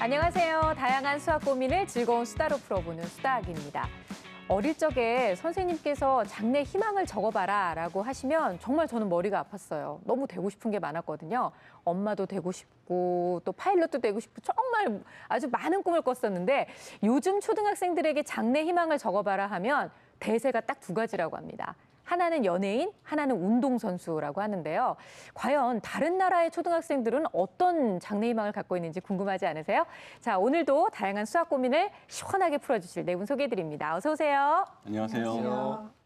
안녕하세요. 다양한 수학 고민을 즐거운 수다로 풀어보는 수다학입니다. 어릴 적에 선생님께서 장래 희망을 적어봐라 라고 하시면 정말 저는 머리가 아팠어요. 너무 되고 싶은 게 많았거든요. 엄마도 되고 싶고 또 파일럿도 되고 싶고 정말 아주 많은 꿈을 꿨었는데 요즘 초등학생들에게 장래 희망을 적어봐라 하면 대세가 딱 두 가지라고 합니다. 하나는 연예인, 하나는 운동선수라고 하는데요. 과연 다른 나라의 초등학생들은 어떤 장래 희망을 갖고 있는지 궁금하지 않으세요? 자, 오늘도 다양한 수학 고민을 시원하게 풀어주실 네 분 소개해드립니다. 어서 오세요. 안녕하세요. 안녕하세요.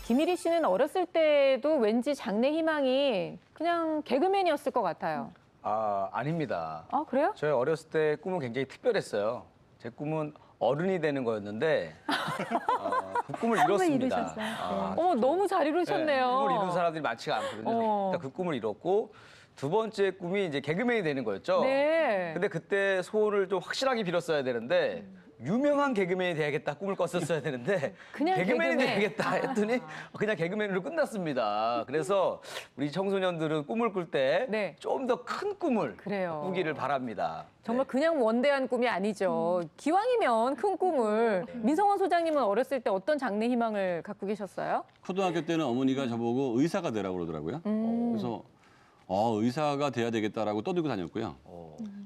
김일희 씨는 어렸을 때도 왠지 장래 희망이 그냥 개그맨이었을 것 같아요. 아닙니다. 아, 그래요? 저희 어렸을 때 꿈은 굉장히 특별했어요. 제 꿈은 어른이 되는 거였는데 그 꿈을 이뤘습니다. 이루셨어요. 어머, 너무 잘 이루셨네요. 꿈을 이룬 사람들이 많지가 않거든요. 일단 그 꿈을 이뤘고 두 번째 꿈이 이제 개그맨이 되는 거였죠. 네. 근데 그때 소원을 좀 확실하게 빌었어야 되는데 유명한 개그맨이 돼야겠다 꿈을 꿨었어야 되는데 그냥 개그맨이 개그맨. 돼야겠다 했더니 그냥 개그맨으로 끝났습니다. 그래서 우리 청소년들은 꿈을 꿀 때 네. 좀 더 큰 꿈을 그래요. 꾸기를 바랍니다. 정말 그냥 원대한 꿈이 아니죠. 기왕이면 큰 꿈을. 민성원 소장님은 어렸을 때 어떤 장래 희망을 갖고 계셨어요? 초등학교 때는 어머니가 저보고 의사가 되라고 그러더라고요. 그래서 의사가 돼야 되겠다라고 떠들고 다녔고요.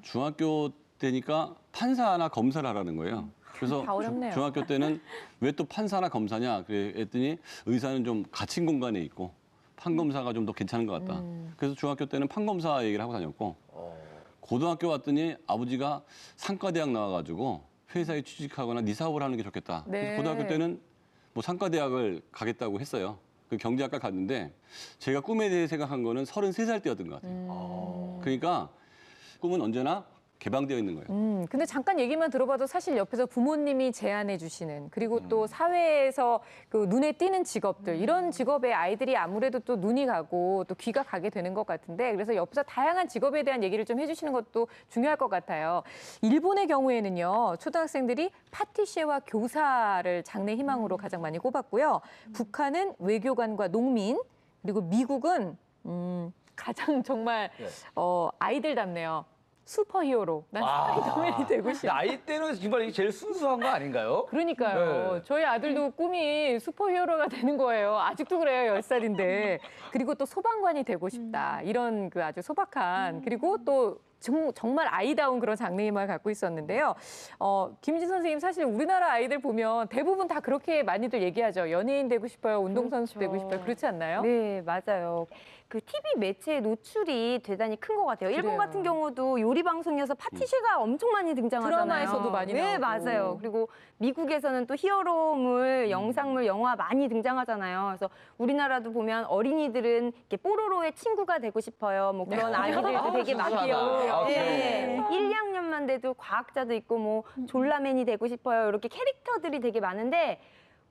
중학교 때니까 판사나 검사를 하라는 거예요. 그래서 다 어렵네요. 중학교 때는 왜 또 판사나 검사냐 그랬더니 의사는 좀 갇힌 공간에 있고 판검사가 좀 더 괜찮은 것 같다. 그래서 중학교 때는 판검사 얘기를 하고 다녔고 고등학교 왔더니 아버지가 상과대학 나와가지고 회사에 취직하거나 네 사업을 하는 게 좋겠다. 네. 그래서 고등학교 때는 뭐 상과대학을 가겠다고 했어요. 그 경제학과 갔는데 제가 꿈에 대해 생각한 거는 33살 때였던 것 같아요. 그러니까 꿈은 언제나 개방되어 있는 거예요. 근데 잠깐 얘기만 들어봐도 사실 옆에서 부모님이 제안해 주시는 그리고 또 사회에서 그 눈에 띄는 직업들 이런 직업에 아이들이 아무래도 또 눈이 가고 또 귀가 가게 되는 것 같은데 그래서 옆에서 다양한 직업에 대한 얘기를 좀 해주시는 것도 중요할 것 같아요. 일본의 경우에는요 초등학생들이 파티셰와 교사를 장래 희망으로 가장 많이 꼽았고요. 북한은 외교관과 농민 그리고 미국은 가장 정말 네. 아이들답네요. 슈퍼히어로. 난 스파이더맨이 되고 싶어. 나이 때는 정말 이게 제일 순수한 거 아닌가요? 그러니까요. 네. 저희 아들도 꿈이 슈퍼히어로가 되는 거예요. 아직도 그래요, 10살인데. 그리고 또 소방관이 되고 싶다. 이런 그 아주 소박한 그리고 또 정말 아이다운 그런 장래 희망을 갖고 있었는데요. 김진 선생님 사실 우리나라 아이들 보면 대부분 다 그렇게 많이들 얘기하죠. 연예인 되고 싶어요, 운동선수 되고 싶어요. 그렇지 않나요? 네, 맞아요. 그 TV 매체의 노출이 대단히 큰 것 같아요. 일본 그래요. 같은 경우도 요리 방송이어서 파티셰가 엄청 많이 등장하잖아요. 드라마에서도 많이 네, 나오고. 맞아요. 그리고 미국에서는 또 히어로물, 영상물, 영화 많이 등장하잖아요. 그래서 우리나라도 보면 어린이들은 이렇게 뽀로로의 친구가 되고 싶어요. 뭐 그런 아이들도 되게 많고요. 아, 네. 그래요? 1, 2학년만 돼도 과학자도 있고 뭐 졸라맨이 되고 싶어요. 이렇게 캐릭터들이 되게 많은데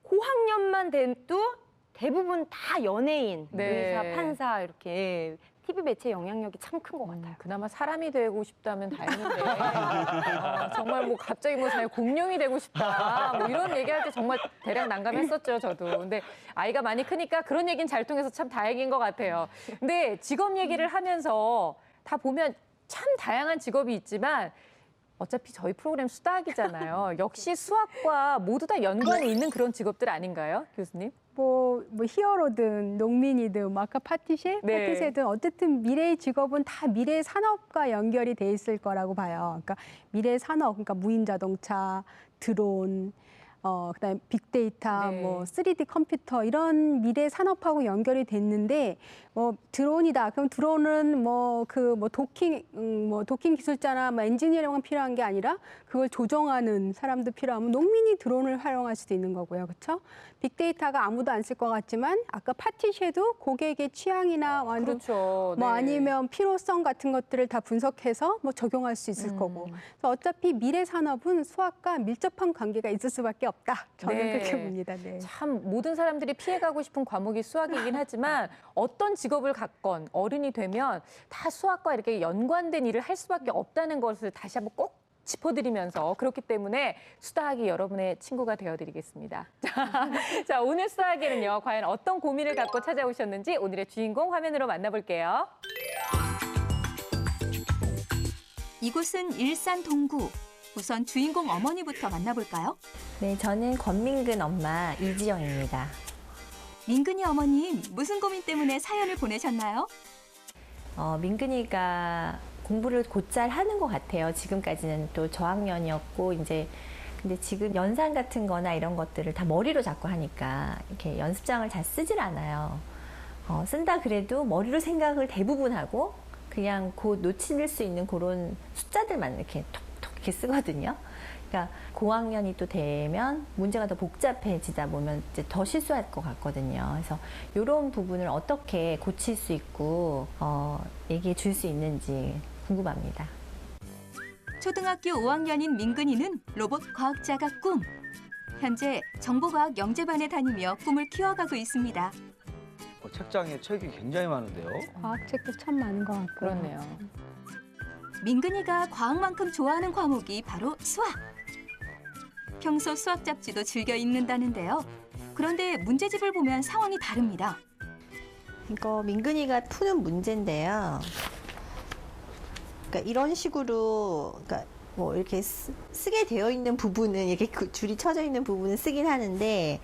고학년만 돼도 대부분 다 연예인, 네. 의사, 판사 이렇게 TV 매체 영향력이 참 큰 것 같아요. 그나마 사람이 되고 싶다면 다행인데 정말 뭐 갑자기 뭐 자기 공룡이 되고 싶다 뭐 이런 얘기할 때 정말 대략 난감했었죠 저도. 근데 아이가 많이 크니까 그런 얘기는 잘 통해서 참 다행인 것 같아요. 근데 직업 얘기를 하면서 다 보면 참 다양한 직업이 있지만 어차피 저희 프로그램 수다학이잖아요. 역시 수학과 모두 다 연관이 있는 그런 직업들 아닌가요, 교수님? 뭐 히어로든 농민이든 뭐 아까 파티셰, 네. 파티세든 어쨌든 미래의 직업은 다 미래의 산업과 연결이 돼 있을 거라고 봐요. 그러니까 미래의 산업, 그러니까 무인 자동차, 드론, 그다음에 빅데이터, 네. 뭐 3D 컴퓨터 이런 미래 산업하고 연결이 됐는데 뭐 드론이다. 그럼 드론은 뭐 도킹 기술자나 뭐 엔지니어만 필요한 게 아니라 그걸 조정하는 사람도 필요하면 농민이 드론을 활용할 수도 있는 거고요. 그렇죠? 빅데이터가 아무도 안 쓸 것 같지만 아까 파티셰도 고객의 취향이나 완전 그렇죠. 뭐 네. 아니면 필요성 같은 것들을 다 분석해서 뭐 적용할 수 있을 거고. 그래서 어차피 미래 산업은 수학과 밀접한 관계가 있을 수밖에 없다. 저는 네. 그렇게 봅니다. 네. 참 모든 사람들이 피해가고 싶은 과목이 수학이긴 하지만 어떤 직업을 갖건 어른이 되면 다 수학과 이렇게 연관된 일을 할 수밖에 없다는 것을 다시 한번 꼭 짚어드리면서 그렇기 때문에 수다학이 여러분의 친구가 되어드리겠습니다. 자, 오늘 수다학에는요, 과연 어떤 고민을 갖고 찾아오셨는지 오늘의 주인공 화면으로 만나볼게요. 이곳은 일산 동구. 우선 주인공 어머니부터 만나볼까요? 네, 저는 권민근 엄마 이지영입니다. 민근이 어머님, 무슨 고민 때문에 사연을 보내셨나요? 민근이가 공부를 곧잘 하는 것 같아요. 지금까지는 또 저학년이었고, 이제 근데 지금 연산 같은 거나 이런 것들을 다 머리로 자꾸 하니까 이렇게 연습장을 잘 쓰질 않아요. 쓴다 그래도 머리로 생각을 대부분 하고 그냥 곧 놓칠 수 있는 그런 숫자들만 이렇게 톡톡 이렇게 쓰거든요. 그러니까 고학년이 또 되면 문제가 더 복잡해지다 보면 이제 더 실수할 것 같거든요. 그래서 이런 부분을 어떻게 고칠 수 있고 얘기해 줄 수 있는지 궁금합니다. 초등학교 5학년인 민근이는 로봇 과학자가 꿈. 현재 정보과학 영재반에 다니며 꿈을 키워가고 있습니다. 책장에 책이 굉장히 많은데요. 과학책도 참 많은 것 같고요. 그렇네요. 민근이가 과학만큼 좋아하는 과목이 바로 수학. 평소 수학 잡지도 즐겨 읽는다는데요. 그런데 문제집을 보면 상황이 다릅니다. 이거 민근이가 푸는 문제인데요. 그러니까 이런 식으로 그러니까 뭐 이렇게 쓰게 되어 있는 부분은 이렇게 그 줄이 쳐져 있는 부분은 쓰긴 하는데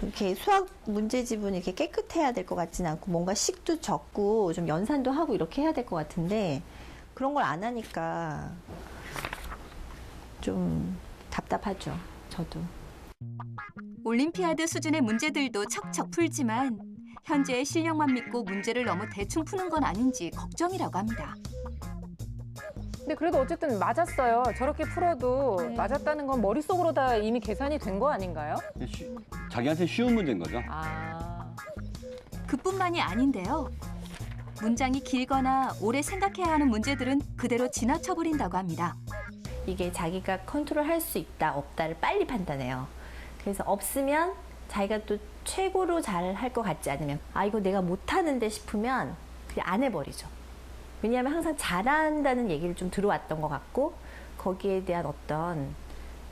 이렇게 수학 문제집은 이렇게 깨끗해야 될 것 같지는 않고 뭔가 식도 적고 좀 연산도 하고 이렇게 해야 될 것 같은데 그런 걸 안 하니까 좀 답답하죠. 저도. 올림피아드 수준의 문제들도 척척 풀지만 현재의 실력만 믿고 문제를 너무 대충 푸는 건 아닌지 걱정이라고 합니다. 근데 그래도 어쨌든 맞았어요. 저렇게 풀어도 맞았다는 건 머릿속으로 다 이미 계산이 된 거 아닌가요? 자기한테 쉬운 문제인 거죠. 아, 그뿐만이 아닌데요. 문장이 길거나 오래 생각해야 하는 문제들은 그대로 지나쳐버린다고 합니다. 이게 자기가 컨트롤할 수 있다 없다를 빨리 판단해요. 그래서 없으면 자기가 또 최고로 잘 할 것 같지 않으면 아 이거 내가 못하는데 싶으면 그냥 안 해버리죠. 왜냐하면 항상 잘한다는 얘기를 좀 들어왔던 것 같고 거기에 대한 어떤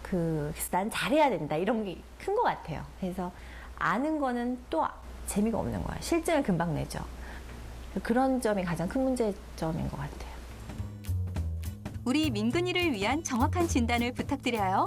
그래서 난 잘해야 된다 이런 게 큰 것 같아요. 그래서 아는 거는 또 재미가 없는 거야. 실증을 금방 내죠. 그런 점이 가장 큰 문제점인 것 같아요. 우리 민근이를 위한 정확한 진단을 부탁드려요.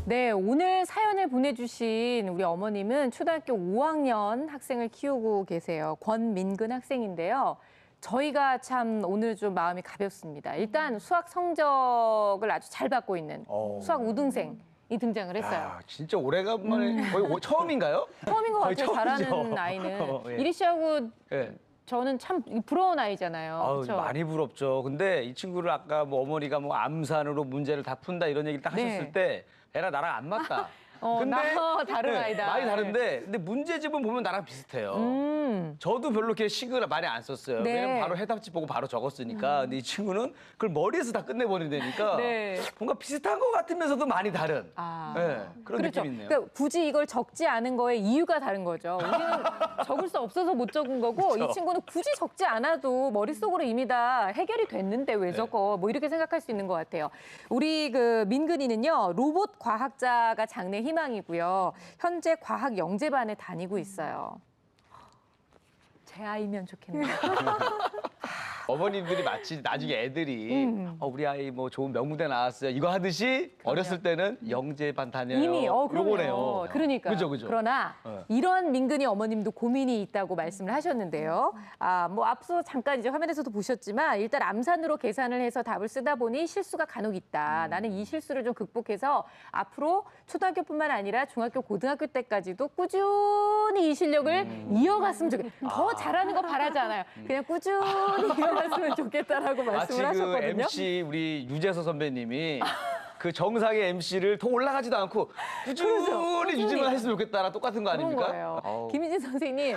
네, 오늘 사연을 보내주신 우리 어머님은 초등학교 5학년 학생을 키우고 계세요. 권민근 학생인데요. 저희가 참 오늘 좀 마음이 가볍습니다. 일단 수학 성적을 아주 잘 받고 있는 수학 우등생이 등장을 했어요. 야, 진짜 오래간만에 거의 처음인가요? 처음인 것 거의 같아요, 잘하는 처음이죠. 아이는. 예. 이리 씨하고 예. 저는 참 부러운 아이잖아요. 아우, 그렇죠? 많이 부럽죠. 근데 이 친구를 아까 뭐 어머니가 뭐 암산으로 문제를 다 푼다 이런 얘기를 딱 네. 하셨을 때 애랑 나랑 안 맞다. 나 다른 네, 아이다. 많이 다른데 근데 문제집은 보면 나랑 비슷해요. 저도 별로 이렇게 식을 많이 안 썼어요. 네. 왜냐면 바로 해답지 보고 바로 적었으니까. 근데 이 친구는 그걸 머리에서 다 끝내버린다니까 네. 뭔가 비슷한 것 같으면서도 많이 다른 아. 네, 그런 그렇죠. 느낌이 있네요. 그러니까 굳이 이걸 적지 않은 거에 이유가 다른 거죠. 우리는 적을 수 없어서 못 적은 거고 그렇죠. 이 친구는 굳이 적지 않아도 머릿속으로 이미 다 해결이 됐는데 왜 적어? 뭐 이렇게 생각할 수 있는 것 같아요. 우리 그 민근이는요. 로봇 과학자가 장래 희망이고요. 현재 과학 영재반에 다니고 있어요. 제 아이면 좋겠네요. 어머님들이 마치 나중에 애들이 우리 아이 뭐 좋은 명문대 나왔어요 이거 하듯이 어렸을 때는 영재반 다녀요. 이미 그럼요. 요거네요. 그러니까. 그죠. 그러나 네. 이런 민근이 어머님도 고민이 있다고 말씀을 하셨는데요. 뭐 앞서 잠깐 이제 화면에서도 보셨지만 일단 암산으로 계산을 해서 답을 쓰다 보니 실수가 간혹 있다. 나는 이 실수를 좀 극복해서 앞으로 초등학교뿐만 아니라 중학교, 고등학교 때까지도 꾸준히 이 실력을 이어갔으면 좋겠다. 더 잘하는 거 바라지 않아요. 그냥 꾸준히 이어갔으면 좋겠다라고 마치 말씀을 그 하셨거든요. MC 우리 유재석 선배님이 그 정상의 MC를 더 올라가지도 않고 꾸준히 유지만 했으면 좋겠다랑 똑같은 거 그런 아닙니까? 거예요. 어우. 김희진 선생님,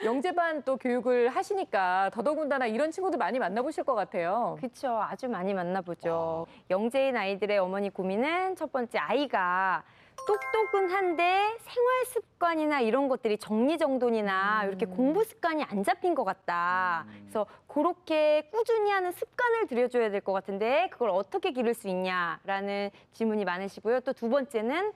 영재반 또 교육을 하시니까 더더군다나 이런 친구들 많이 만나보실 것 같아요. 그렇죠. 아주 많이 만나보죠. 영재인 아이들의 어머니 고민은 첫 번째, 아이가 똑똑은 한데 생활 습관이나 이런 것들이 정리정돈이나 이렇게 공부 습관이 안 잡힌 것 같다. 그래서 그렇게 꾸준히 하는 습관을 들여줘야 될 것 같은데 그걸 어떻게 기를 수 있냐라는 질문이 많으시고요. 또 두 번째는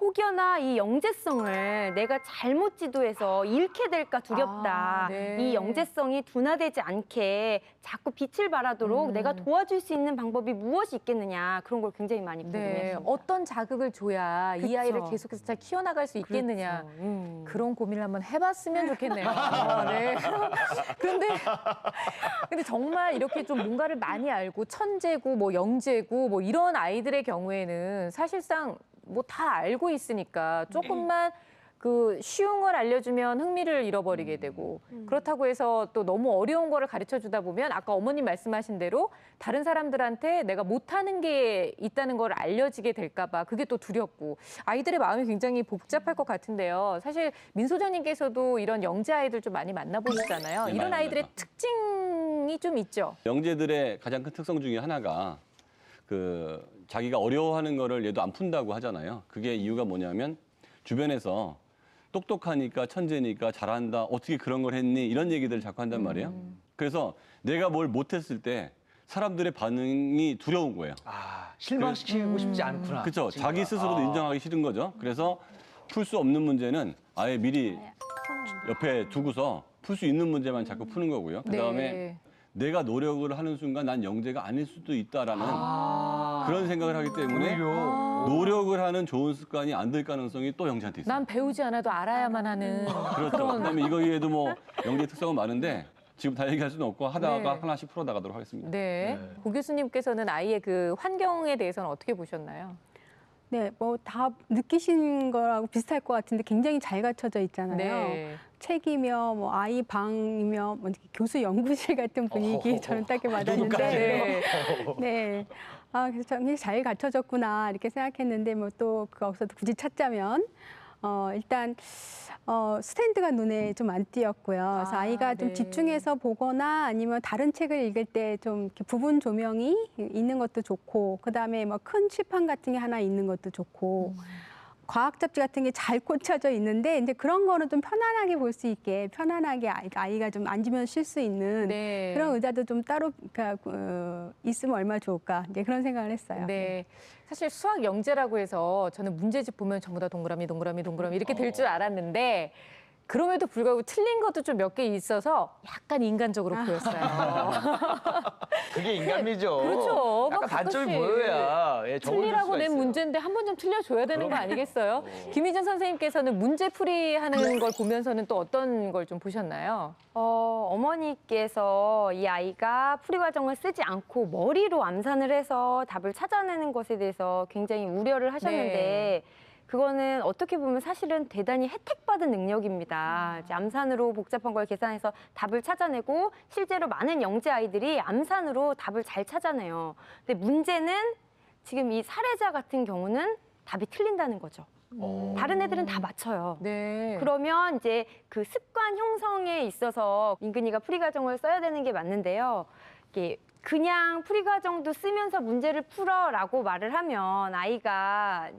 혹여나 이 영재성을 내가 잘못 지도해서 잃게 될까 두렵다. 아, 네. 이 영재성이 둔화되지 않게 자꾸 빛을 발하도록 내가 도와줄 수 있는 방법이 무엇이 있겠느냐. 그런 걸 굉장히 많이 네, 궁금해했습니다. 어떤 자극을 줘야 이 그쵸. 아이를 계속해서 잘 키워나갈 수 있겠느냐. 그렇죠. 그런 고민을 한번 해봤으면 좋겠네요. 네. 근데 정말 이렇게 좀 뭔가를 많이 알고 천재고 뭐 영재고 뭐 이런 아이들의 경우에는 사실상 뭐 다 알고 있으니까 조금만 그 쉬운 걸 알려주면 흥미를 잃어버리게 되고 그렇다고 해서 또 너무 어려운 거를 가르쳐 주다 보면 아까 어머님 말씀하신 대로 다른 사람들한테 내가 못하는 게 있다는 걸 알려지게 될까 봐 그게 또 두렵고 아이들의 마음이 굉장히 복잡할 것 같은데요. 사실 민 소장님께서도 이런 영재 아이들 좀 많이 만나보시잖아요. 네, 이런 많이 아이들의 만나죠. 특징이 좀 있죠. 영재들의 가장 큰 특성 중에 하나가 그 자기가 어려워하는 거를 얘도 안 푼다고 하잖아요. 그게 이유가 뭐냐면 주변에서 똑똑하니까 천재니까 잘한다. 어떻게 그런 걸 했니? 이런 얘기들을 자꾸 한단 말이에요. 그래서 내가 뭘 못했을 때 사람들의 반응이 두려운 거예요. 아, 실망시키고 싶지 않구나. 그렇죠. 친구가. 자기 스스로도 인정하기 싫은 거죠. 그래서 풀 수 없는 문제는 아예 미리 옆에 두고서 풀 수 있는 문제만 자꾸 푸는 거고요. 그다음에 네. 내가 노력을 하는 순간 난 영재가 아닐 수도 있다라는 그런 생각을 하기 때문에 노력을 하는 좋은 습관이 안 될 가능성이 또 영재한테 있어요. 난 배우지 않아도 알아야만 하는 그렇죠. 그다음에 이거 외에도 뭐 영재 특성은 많은데 지금 다 얘기할 수는 없고 하다가 네. 하나씩 풀어 나가도록 하겠습니다. 네. 고 교수님께서는 아이의 그 환경에 대해서는 어떻게 보셨나요? 네, 뭐 다 느끼신 거라고 비슷할 것 같은데 굉장히 잘 갖춰져 있잖아요. 네. 책이며 뭐 아이 방이며 뭐 이렇게 교수 연구실 같은 분위기 저는 딱 이렇게 누구까지? 받았는데 네. 아, 그래서 굉장히 잘 갖춰졌구나 이렇게 생각했는데 뭐 또 거기서도 굳이 찾자면 일단 스탠드가 눈에 좀 안 띄었고요. 그래서 아, 아이가 좀 네. 집중해서 보거나 아니면 다른 책을 읽을 때 좀 이렇게 부분 조명이 있는 것도 좋고, 그다음에 뭐 큰 칠판 같은 게 하나 있는 것도 좋고. 과학 잡지 같은 게 잘 꽂혀져 있는데 이제 그런 거는 좀 편안하게 볼 수 있게 편안하게 아이가 좀 앉으면 쉴 수 있는 네. 그런 의자도 좀 따로 있으면 얼마나 좋을까 이제 그런 생각을 했어요. 네. 사실 수학 영재라고 해서 저는 문제집 보면 전부 다 동그라미, 동그라미, 동그라미 이렇게 될 줄 알았는데 그럼에도 불구하고 틀린 것도 좀 몇 개 있어서 약간 인간적으로 보였어요. 그게 인간미죠. 그렇죠. 약간 뭐 단점이 가끔씩 보여야 적어줄 틀리라고 수가 낸 있어요. 문제인데 한 번 좀 틀려줘야 되는 거 아니겠어요? 김희진 선생님께서는 문제 풀이하는 걸 보면서는 또 어떤 걸 좀 보셨나요? 어머니께서 이 아이가 풀이 과정을 쓰지 않고 머리로 암산을 해서 답을 찾아내는 것에 대해서 굉장히 우려를 하셨는데 그거는 어떻게 보면 사실은 대단히 혜택받은 능력입니다. 이제 암산으로 복잡한 걸 계산해서 답을 찾아내고 실제로 많은 영재 아이들이 암산으로 답을 잘 찾아내요. 근데 문제는 지금 이 사례자 같은 경우는 답이 틀린다는 거죠. 다른 애들은 다 맞춰요. 네. 그러면 이제 그 습관 형성에 있어서 민근이가 풀이 과정을 써야 되는 게 맞는데요. 이게 그냥 풀이 과정도 쓰면서 문제를 풀어라고 말을 하면 아이가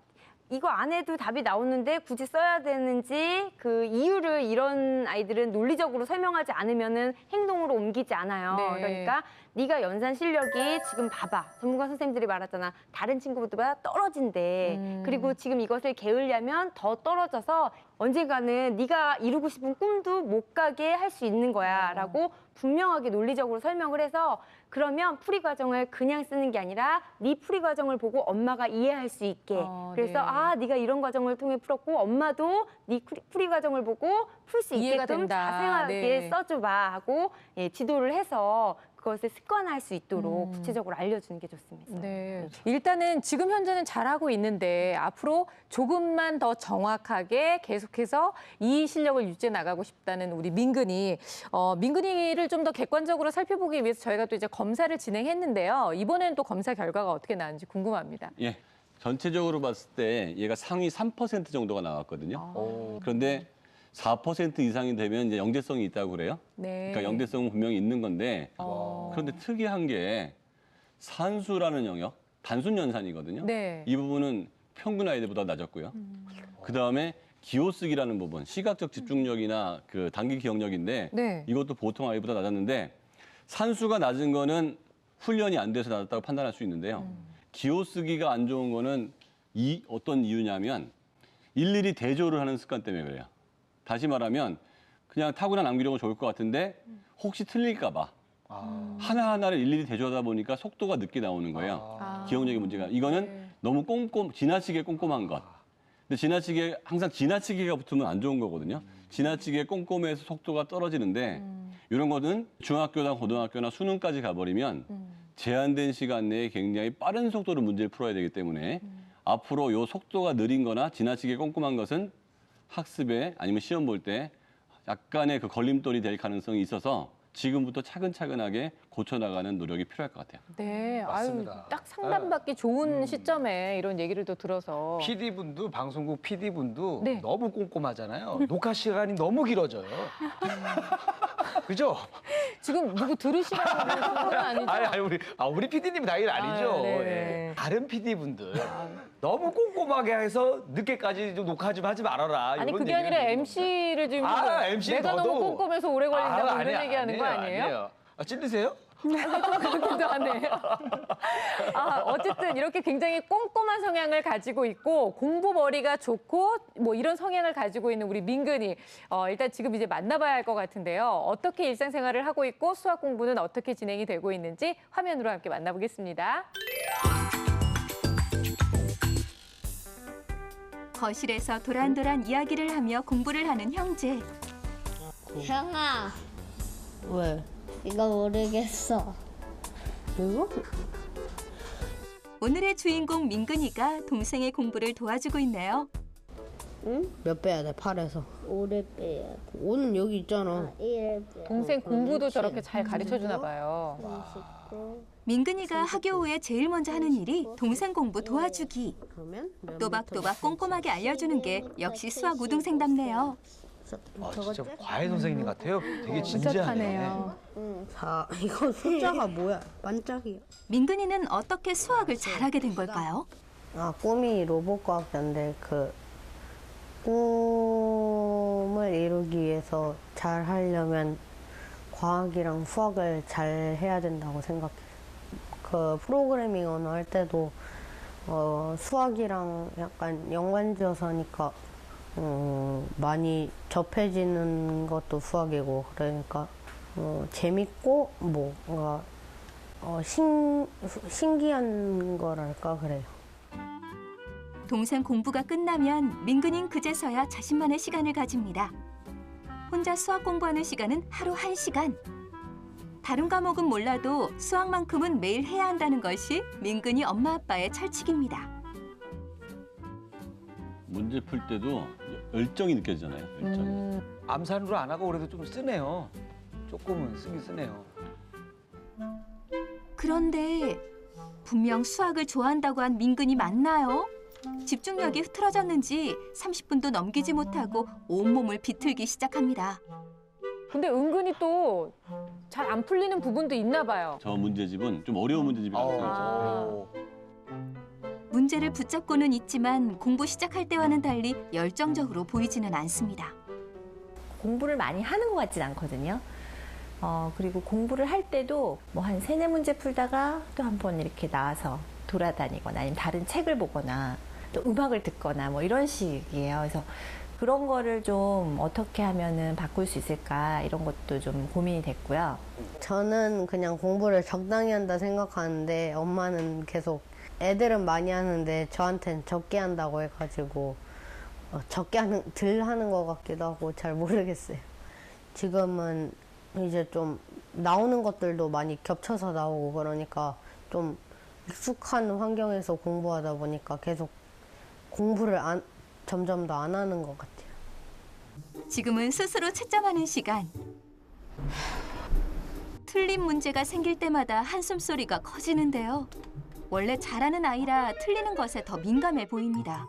이거 안 해도 답이 나오는데 굳이 써야 되는지 그 이유를 이런 아이들은 논리적으로 설명하지 않으면은 행동으로 옮기지 않아요. 네. 그러니까 네가 연산 실력이 지금 봐봐. 전문가 선생님들이 말하잖아. 다른 친구들보다 떨어진대. 그리고 지금 이것을 게으려면 더 떨어져서 언젠가는 네가 이루고 싶은 꿈도 못 가게 할 수 있는 거야. 라고 분명하게 논리적으로 설명을 해서 그러면 풀이 과정을 그냥 쓰는 게 아니라 네 풀이 과정을 보고 엄마가 이해할 수 있게. 그래서 네. 아, 네가 이런 과정을 통해 풀었고 엄마도 네 풀이 과정을 보고 풀 수 이해가 있게끔 된다. 자세하게 네. 써줘봐 하고 지도를 해서 그것을 습관화할 수 있도록 구체적으로 알려주는 게 좋습니다. 네. 일단은 지금 현재는 잘하고 있는데 앞으로 조금만 더 정확하게 계속해서 이 실력을 유지해 나가고 싶다는 우리 민근이 민근이를 좀 더 객관적으로 살펴보기 위해서 저희가 또 이제 검사를 진행했는데요. 이번에는 또 검사 결과가 어떻게 나왔는지 궁금합니다. 예. 전체적으로 봤을 때 얘가 상위 3% 정도가 나왔거든요. 오. 그런데 4% 이상이 되면 이제 영재성이 있다고 그래요. 네. 그러니까 영재성은 분명히 있는 건데 어. 그런데 특이한 게 산수라는 영역, 단순 연산이거든요. 네. 이 부분은 평균 아이들보다 낮았고요. 그다음에 기호쓰기라는 부분, 시각적 집중력이나 그 단기 기억력인데 네. 이것도 보통 아이보다 낮았는데 산수가 낮은 거는 훈련이 안 돼서 낮았다고 판단할 수 있는데요. 기호쓰기가 안 좋은 거는 어떤 이유냐면 일일이 대조를 하는 습관 때문에 그래요. 다시 말하면 그냥 타고난 암기력은 좋을 것 같은데 혹시 틀릴까 봐 하나하나를 일일이 대조하다 보니까 속도가 늦게 나오는 거예요. 기억력의 문제가. 이거는 네. 너무 지나치게 꼼꼼한 것. 근데 항상 지나치게가 붙으면 안 좋은 거거든요. 지나치게 꼼꼼해서 속도가 떨어지는데 이런 거는 중학교나 고등학교나 수능까지 가버리면 제한된 시간 내에 굉장히 빠른 속도로 문제를 풀어야 되기 때문에 앞으로 요 속도가 느린 거나 지나치게 꼼꼼한 것은 학습에 아니면 시험 볼 때 약간의 그 걸림돌이 될 가능성이 있어서 지금부터 차근차근하게 고쳐나가는 노력이 필요할 것 같아요. 네. 맞습니다. 아유, 딱 상담받기 좋은 시점에 이런 얘기를 또 들어서. PD분도 방송국 PD분도 네. 너무 꼼꼼하잖아요. 녹화 시간이 너무 길어져요. 그죠? 지금 누구 들으시라고 그러는 건 아니죠? 아니 우리 PD님 당연히 아니죠. 아, 네. 예. 다른 PD분들 너무 꼼꼼하게 해서 늦게까지 좀 녹화 좀 하지 말아라. 아니 이런 그게 얘기를 아니라 해주는 MC를 지금 MC 내가 너도- 너무 꼼꼼해서 오래 걸린다고 이런 아니야, 얘기하는 거 아니에요? 아니에요. 찔리세요? 그렇게도 안 해요. 어쨌든 이렇게 굉장히 꼼꼼한 성향을 가지고 있고 공부 머리가 좋고 뭐 이런 성향을 가지고 있는 우리 민근이 일단 지금 이제 만나봐야 할 것 같은데요. 어떻게 일상생활을 하고 있고 수학 공부는 어떻게 진행이 되고 있는지 화면으로 함께 만나보겠습니다. 거실에서 도란도란 이야기를 하며 공부를 하는 형제. 형아. 왜? 이거 모르겠어. 이거? 오늘의 주인공 민근이가 동생의 공부를 도와주고 있네요. 응? 몇 빼야 돼? 8에서. 5를 빼야 돼. 5는 여기 있잖아. 1을 빼야 돼. 동생 공부도 저렇게 잘 가르쳐 주나 봐요. 39. 민근이가 학교 후에 제일 먼저 하는 일이 동생 공부 도와주기. 그러면 몇 또박또박 꼼꼼하게 알려주는 게 역시 수학 우등생답네요. 진짜 과외 선생님 같아요. 되게 진지하네. 4. 이거 숫자가 뭐야? 반짝이야. 민근이는 어떻게 수학을 잘하게 된 걸까요? 꿈이 로봇과학자인데 그 꿈을 이루기 위해서 잘 하려면 과학이랑 수학을 잘 해야 된다고 생각해요. 그 프로그래밍 언어 할 때도 수학이랑 약간 연관지어서 하니까 많이 접해지는 것도 수학이고 그러니까 재밌고 뭔가 신기한 거랄까 그래요. 동생 공부가 끝나면 민근이는 그제서야 자신만의 시간을 가집니다. 혼자 수학 공부하는 시간은 하루 1시간. 다른 과목은 몰라도 수학만큼은 매일 해야 한다는 것이 민근이 엄마 아빠의 철칙입니다. 문제 풀 때도 열정이 느껴지잖아요. 열정이. 암산으로 안 하고 그래도 좀 쓰네요. 조금은 쓰긴 쓰네요. 그런데 분명 수학을 좋아한다고 한 민근이 맞나요? 집중력이 흐트러졌는지 30분도 넘기지 못하고 온몸을 비틀기 시작합니다. 근데 은근히 또 잘 안 풀리는 부분도 있나 봐요. 저 문제집은 좀 어려운 문제집이라고 생각해요. 문제를 붙잡고는 있지만 공부 시작할 때와는 달리 열정적으로 보이지는 않습니다. 공부를 많이 하는 것 같진 않거든요. 그리고 공부를 할 때도 뭐 한 3-4문제 풀다가 또 한 번 이렇게 나와서 돌아다니거나 아니면 다른 책을 보거나 또 음악을 듣거나 뭐 이런 식이에요. 그래서 그런 거를 좀 어떻게 하면은 바꿀 수 있을까 이런 것도 좀 고민이 됐고요. 저는 그냥 공부를 적당히 한다 생각하는데 엄마는 계속 애들은 많이 하는데 저한테는 적게 한다고 해가지고 덜 하는 것 같기도 하고 잘 모르겠어요. 지금은 이제 좀 나오는 것들도 많이 겹쳐서 나오고 그러니까 좀 익숙한 환경에서 공부하다 보니까 계속 공부를 점점 더 안 하는 것 같아요. 지금은 스스로 채점하는 시간. 틀린 문제가 생길 때마다 한숨 소리가 커지는데요. 원래 잘하는 아이라 틀리는 것에 더 민감해 보입니다.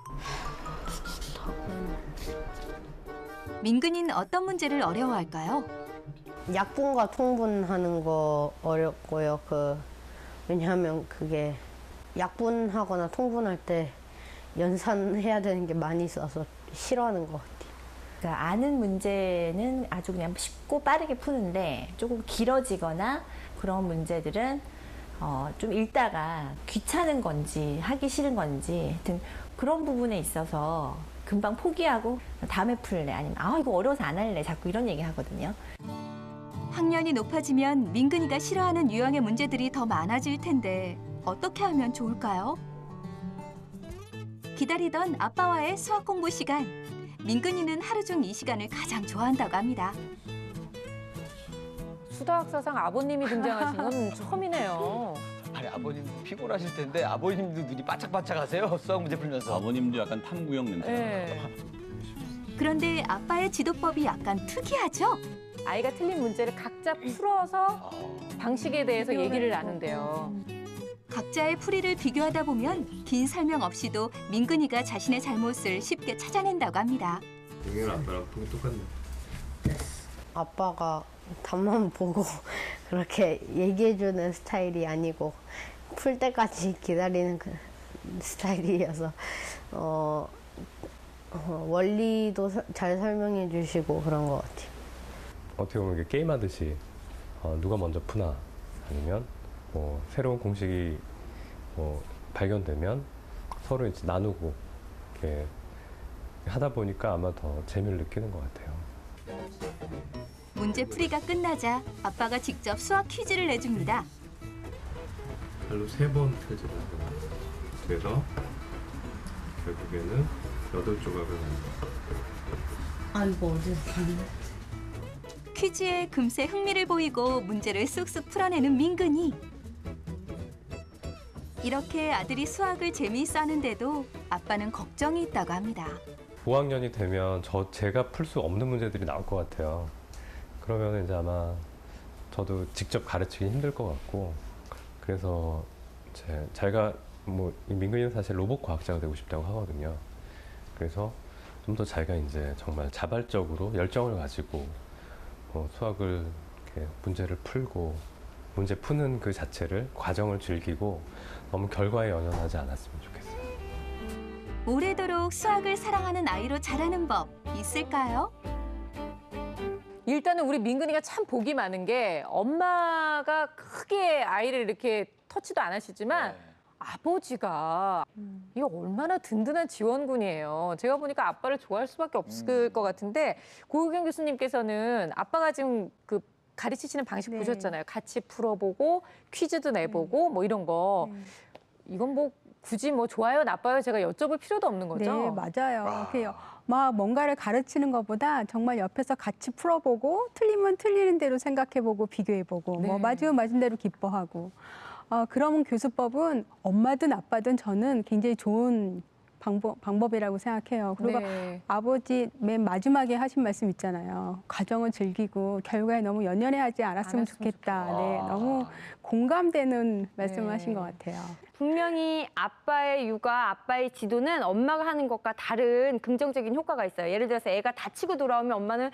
민근이는 어떤 문제를 어려워할까요? 약분과 통분하는 거 어렵고요. 왜냐하면 그게 약분하거나 통분할 때 연산해야 되는 게 많이 있어서 싫어하는 것 같아요. 그러니까 아는 문제는 아주 그냥 쉽고 빠르게 푸는데 조금 길어지거나 그런 문제들은 좀 읽다가 귀찮은 건지 하기 싫은 건지 하여튼 그런 부분에 있어서 금방 포기하고 다음에 풀래 아니면 이거 어려워서 안 할래 자꾸 이런 얘기 하거든요. 학년이 높아지면 민근이가 싫어하는 유형의 문제들이 더 많아질 텐데 어떻게 하면 좋을까요? 기다리던 아빠와의 수학 공부 시간. 민근이는 하루 중 이 시간을 가장 좋아한다고 합니다. 수다학사상 아버님이 등장하신 건 처음이네요. 아니 아버님 피곤하실 텐데 아버님도 눈이 바짝바짝하세요. 수학 문제 풀면서. 아버님도 약간 탐구형 냄새. 네. 그런데 아빠의 지도법이 약간 특이하죠? 아이가 틀린 문제를 각자 풀어서 방식에 대해서 얘기를 나눈대요. 각자의 풀이를 비교하다 보면 긴 설명 없이도 민근이가 자신의 잘못을 쉽게 찾아낸다고 합니다. 영현 아빠랑 보기 똑같네. 아빠가 답만 보고 그렇게 얘기해주는 스타일이 아니고 풀 때까지 기다리는 그 스타일이어서 원리도 잘 설명해 주시고 그런 것 같아요. 어떻게 보면 이게 게임하듯이 누가 먼저 푸나 아니면 새로운 공식이 발견되면 서로 이제 나누고 이렇게 하다 보니까 아마 더 재미를 느끼는 것 같아요. 문제 풀이가 끝나자 아빠가 직접 수학 퀴즈를 내줍니다. 발로 3번 펴지는 거예요. 그래서 결국에는 8조각을 합니다. 아이고 어디서 봤네. 퀴즈에 금세 흥미를 보이고 문제를 쑥쑥 풀어내는 민근이. 이렇게 아들이 수학을 재미있어 하는데도 아빠는 걱정이 있다고 합니다. 5학년이 되면 제가 풀 수 없는 문제들이 나올 것 같아요. 그러면 이제 아마 저도 직접 가르치기 힘들 것 같고 그래서 제가 이 민근이는 사실 로봇 과학자가 되고 싶다고 하거든요. 그래서 좀 더 자기가 이제 정말 자발적으로 열정을 가지고 수학을 이렇게 문제를 풀고 문제 푸는 그 자체를 과정을 즐기고 너무 결과에 연연하지 않았으면 좋겠어요. 오래도록 수학을 사랑하는 아이로 자라는 법 있을까요? 일단은 우리 민근이가 참 복이 많은 게 엄마가 크게 아이를 이렇게 터치도 안 하시지만 아버지가 이게 얼마나 든든한 지원군이에요. 제가 보니까 아빠를 좋아할 수밖에 없을 것 같은데 고유경 교수님께서는 아빠가 지금 그 가르치시는 방식 네. 보셨잖아요. 같이 풀어보고 퀴즈도 내보고 뭐 이런 거. 이건 뭐 굳이 뭐 좋아요, 나빠요 제가 여쭤볼 필요도 없는 거죠. 네, 맞아요. 막 뭔가를 가르치는 것보다 정말 옆에서 같이 풀어보고 틀리면 틀리는 대로 생각해보고 비교해보고 네. 맞으면 맞은 대로 기뻐하고 그런 교수법은 엄마든 아빠든 저는 굉장히 좋은 방법이라고 생각해요. 그리고 네. 아버지 맨 마지막에 하신 말씀 있잖아요. 과정을 즐기고 결과에 너무 연연해하지 않았으면 좋겠다. 네, 너무 공감되는 말씀을 네. 하신 것 같아요. 분명히 아빠의 육아, 아빠의 지도는 엄마가 하는 것과 다른 긍정적인 효과가 있어요. 예를 들어서 애가 다치고 돌아오면 엄마는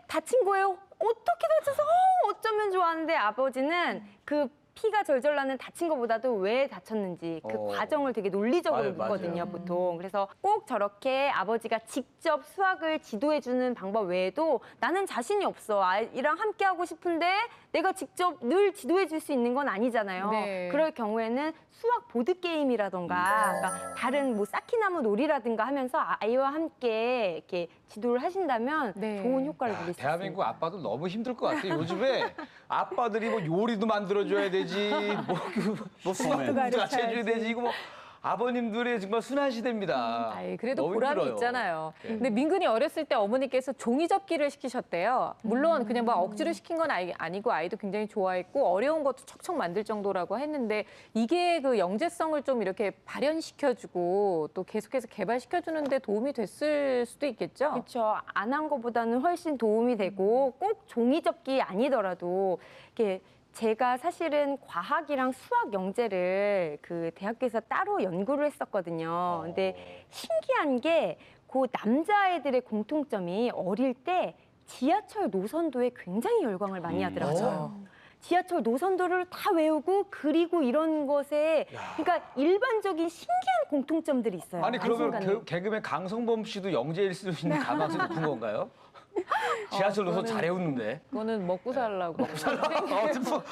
다친 거예요? 어떻게 다쳐서? 어쩌면 좋아하는데 아버지는 그 피가 절절 나는 다친 것보다도 왜 다쳤는지 그 과정을 되게 논리적으로 묻거든요, 보통. 그래서 꼭 저렇게 아버지가 직접 수학을 지도해주는 방법 외에도 나는 자신이 없어. 아이랑 함께 하고 싶은데 내가 직접 늘 지도해줄 수 있는 건 아니잖아요. 네. 그럴 경우에는 수학 보드게임이라던가 그러니까 다른 뭐 쌓기나무 놀이라든가 하면서 아이와 함께 이렇게 지도를 하신다면 네. 좋은 효과를 누릴 수 있습니다. 대한민국 아빠도 너무 힘들 것 같아요. 요즘에 아빠들이 뭐 요리도 만들어줘야 되지, 뭐 수학도 가르쳐야지. 가르쳐줘야 되지, 이거 뭐. 아버님들이 정말 순한 시대입니다. 아이, 그래도 너무 보람이 힘들어요. 있잖아요. 네. 근데 민근이 어렸을 때 어머니께서 종이접기를 시키셨대요. 물론 그냥 뭐 억지로 시킨 건 아니고 아이도 굉장히 좋아했고 어려운 것도 척척 만들 정도라고 했는데 이게 그 영재성을 좀 이렇게 발현시켜주고 또 계속해서 개발시켜주는 데 도움이 됐을 수도 있겠죠? 그렇죠. 안 한 것보다는 훨씬 도움이 되고 꼭 종이접기 아니더라도 이렇게 제가 사실은 과학이랑 수학 영재를 그 대학교에서 따로 연구를 했었거든요. 근데 신기한 게 그 남자아이들의 공통점이 어릴 때 지하철 노선도에 굉장히 열광을 많이 하더라고요. 지하철 노선도를 다 외우고 그리고 이런 것에 그러니까 일반적인 신기한 공통점들이 있어요. 아니 그러면 한순간에. 개그맨 강성범 씨도 영재일 수 있는 가능성이 높은 건가요? 지하철 노선 잘 외우는데. 그거는 먹고 살라고.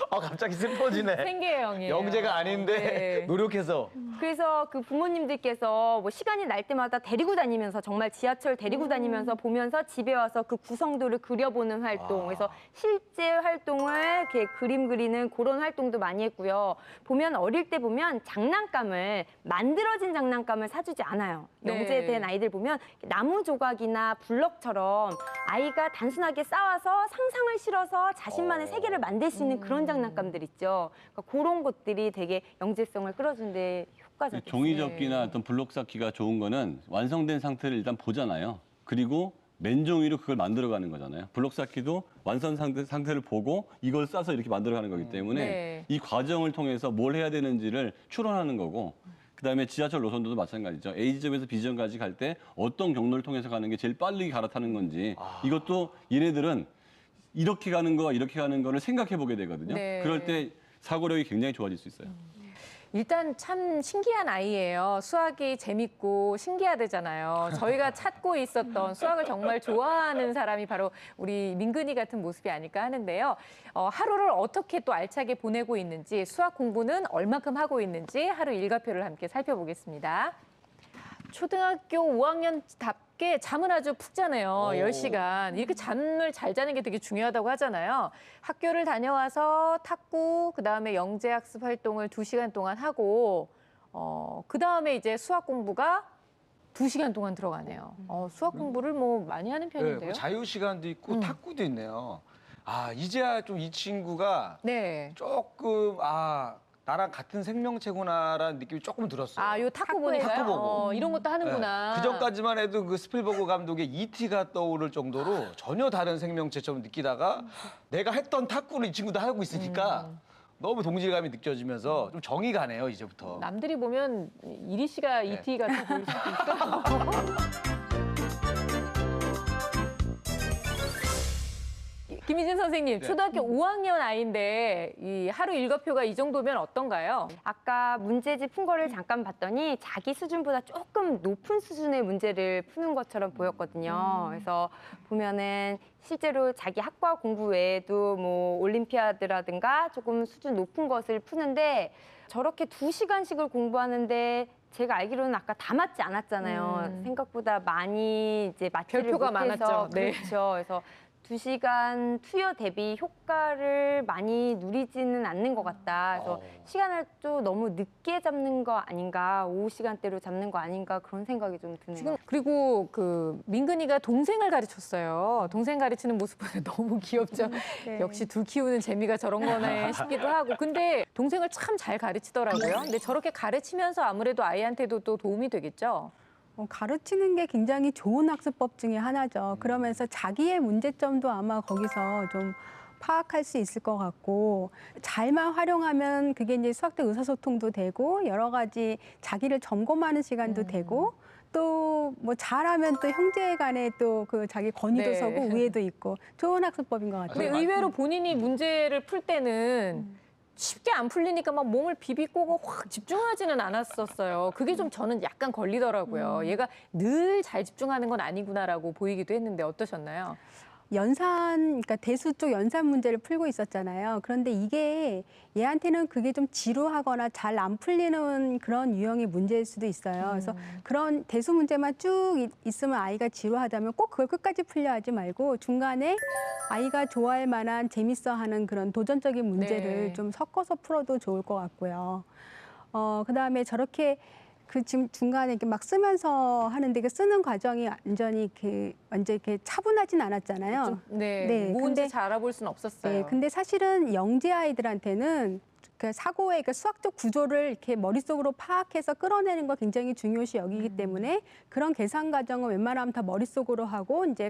갑자기 슬퍼지네. 생계형이에요. 영재가 아닌데 네. 노력해서. 그래서 그 부모님들께서 뭐 시간이 날 때마다 데리고 다니면서 정말 지하철 데리고 다니면서 보면서 집에 와서 그 구성도를 그려보는 활동. 그래서 실제 활동을 이렇게 그림 그리는 그런 활동도 많이 했고요. 보면 어릴 때 보면 장난감을 만들어진 장난감을 사주지 않아요. 네. 영재된 아이들 보면 나무 조각이나 블럭처럼 아이가 단순하게 쌓아서 상상을 실어서 자신만의 세계를 만들 수 있는 그런 장난감들 있죠. 그러니까 그런 것들이 되게 영재성을 끌어주는데 효과적이에요. 종이접기나 어떤 블록 쌓기가 좋은 거는 완성된 상태를 일단 보잖아요. 그리고 맨종이로 그걸 만들어가는 거잖아요. 블록 쌓기도 완성 상태를 보고 이걸 싸서 이렇게 만들어가는 거기 때문에 네. 이 과정을 통해서 뭘 해야 되는지를 추론하는 거고 그다음에 지하철 노선도도 마찬가지죠. A지점에서 B지점까지 갈 때 어떤 경로를 통해서 가는 게 제일 빨리 갈아타는 건지 이것도 얘네들은 이렇게 가는 거와 이렇게 가는 거를 생각해 보게 되거든요. 네. 그럴 때 사고력이 굉장히 좋아질 수 있어요. 일단 참 신기한 아이예요. 수학이 재밌고 신기하대잖아요. 저희가 찾고 있었던 수학을 정말 좋아하는 사람이 바로 우리 민근이 같은 모습이 아닐까 하는데요. 하루를 어떻게 또 알차게 보내고 있는지, 수학 공부는 얼마큼 하고 있는지 하루 일과표를 함께 살펴보겠습니다. 초등학교 5학년답게 잠은 아주 푹 자네요. 10시간. 이렇게 잠을 잘 자는 게 되게 중요하다고 하잖아요. 학교를 다녀와서 탁구, 그다음에 영재학습 활동을 2시간 동안 하고 그다음에 이제 수학 공부가 2시간 동안 들어가네요. 수학 공부를 뭐 많이 하는 편인데요. 네, 자유 시간도 있고 탁구도 있네요. 이제야 좀 이 친구가 네. 조금 나랑 같은 생명체구나라는 느낌이 조금 들었어요. 요 탁구 보니까요? 탁구 보고. 이런 것도 하는구나. 그 전까지만 해도 그 스필버그 감독의 E.T.가 떠오를 정도로 전혀 다른 생명체처럼 느끼다가 내가 했던 탁구를 이 친구도 하고 있으니까 너무 동질감이 느껴지면서 좀 정이 가네요, 이제부터. 남들이 보면 이리 씨가 E.T. 같아 보일 수도 있어. 김희진 선생님, 네. 초등학교 5학년 아이인데 이 하루 일과표가 이 정도면 어떤가요? 아까 문제집 푼 거를 잠깐 봤더니 자기 수준보다 조금 높은 수준의 문제를 푸는 것처럼 보였거든요. 그래서 보면은 실제로 자기 학과 공부 외에도 뭐 올림피아드라든가 조금 수준 높은 것을 푸는데 저렇게 2시간씩을 공부하는데 제가 알기로는 아까 다 맞지 않았잖아요. 생각보다 많이 이제 맞지를 별표가 못해서 많았죠. 네. 그렇죠. 그래서 2시간 투여 대비 효과를 많이 누리지는 않는 것 같다. 그래서 시간을 좀 너무 늦게 잡는 거 아닌가, 오후 시간대로 잡는 거 아닌가 그런 생각이 좀 드네요. 지금 그리고 그 민근이가 동생을 가르쳤어요. 동생 가르치는 모습 보면 너무 귀엽죠. 역시 둘 키우는 재미가 저런 거네 싶기도 하고. 근데 동생을 참 잘 가르치더라고요. 근데 저렇게 가르치면서 아무래도 아이한테도 또 도움이 되겠죠. 가르치는 게 굉장히 좋은 학습법 중에 하나죠. 그러면서 자기의 문제점도 아마 거기서 좀 파악할 수 있을 것 같고 잘만 활용하면 그게 이제 수학 때 의사소통도 되고 여러 가지 자기를 점검하는 시간도 되고 또 뭐 잘하면 또 형제 간에 또 그 자기 권위도 네. 서고 우애도 있고 좋은 학습법인 것 같아요. 근데 의외로 본인이 문제를 풀 때는 쉽게 안 풀리니까 막 몸을 비비고 확 집중하지는 않았었어요. 그게 좀 저는 약간 걸리더라고요. 얘가 늘 잘 집중하는 건 아니구나라고 보이기도 했는데 어떠셨나요? 그러니까 대수 쪽 연산 문제를 풀고 있었잖아요. 그런데 이게 얘한테는 그게 좀 지루하거나 잘 안 풀리는 그런 유형의 문제일 수도 있어요. 그래서 그런 대수 문제만 쭉 있으면 아이가 지루하다면 꼭 그걸 끝까지 풀려 하지 말고 중간에 아이가 좋아할 만한 재밌어하는 그런 도전적인 문제를 네. 좀 섞어서 풀어도 좋을 것 같고요. 그다음에 저렇게 그 지금 중간에 이렇게 막 쓰면서 하는데 그 쓰는 과정이 완전히 이렇게 완전 이렇게 차분하진 않았잖아요. 뭔지 잘 알아볼 수는 없었어요. 네, 근데 사실은 영재 아이들한테는 그 사고의 그 수학적 구조를 이렇게 머릿속으로 파악해서 끌어내는 거 굉장히 중요시 여기기 때문에 그런 계산 과정은 웬만하면 다 머릿속으로 하고 이제